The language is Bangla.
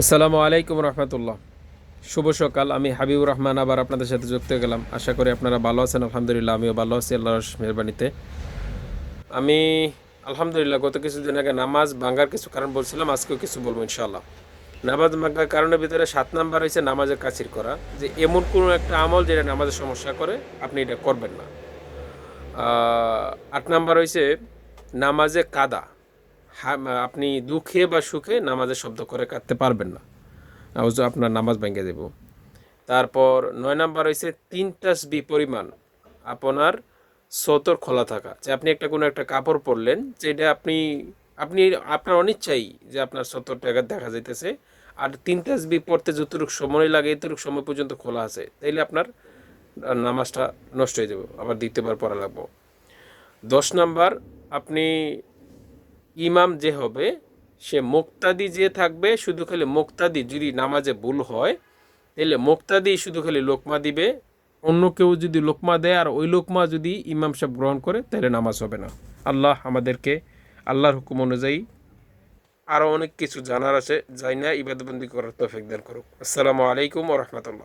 আসসালামু আলাইকুম রহমতুল্লাহ। শুভ সকাল। আমি হাবিবুর রহমান আবার আপনাদের সাথে যুক্ত হয়ে গেলাম। আশা করি আপনারা ভালো আছেন। আলহামদুলিল্লাহ আমিও ভালো আছি আল্লাহর মেহরবানিতে। আমি আলহামদুলিল্লাহ গত কিছুদিন আগে নামাজ ভাঙ্গার কিছু কারণ বলছিলাম, আজকেও কিছু বলবো ইনশাআল্লাহ। নামাজ ভাঙ্গার কারণের ভিতরে 7 নাম্বার হয়েছে নামাজের কাছির করা, যে এমন কোনো একটা আমল যেটা নামাজের সমস্যা করে আপনি এটা করবেন না। 8 নাম্বার হয়েছে নামাজে কাদা। আপনি দুঃখে বা সুখে নামাজের শব্দ করে কাঁদতে পারবেন না, আপনার নামাজ ভেঙে দেব। তারপর 9 নাম্বার হয়েছে 3 তাসবি পরিমাণ আপনার সতর খোলা থাকা, যে আপনি কোনো একটা কাপড় পরলেন, যেটা আপনি আপনি আপনার অনিচ্ছাই যে আপনার সতরটা দেখা যাইতেছে, আর 3 তাসবি পড়তে যতটুকু সময় লাগে এতটুকু সময় পর্যন্ত খোলা আছে, তাইলে আপনার নামাজটা নষ্ট হয়ে যাবে, আবার দ্বিতীয়বার পড়া লাগবে। 10 নাম্বার, আপনি ইমাম যে হবে সে মুক্তাদি যে থাকবে, শুধু খালি মুক্তাদি যদি নামাজে ভুল হয় তাহলে মুক্তাদি শুধু খালি লোকমা দিবে, অন্য কেউ যদি লোকমা দেয় আর ওই লোকমা যদি ইমাম সাহেব গ্রহণ করে তাহলে নামাজ হবে না। আল্লাহ আমাদেরকে আল্লাহর হুকুম অনুযায়ী আরও অনেক কিছু জানার আছে, যাই না ইবাদতবন্দি করার তৌফিক দান করুক। আসসালামু আলাইকুম ওয়া রাহমাতুল্লাহ।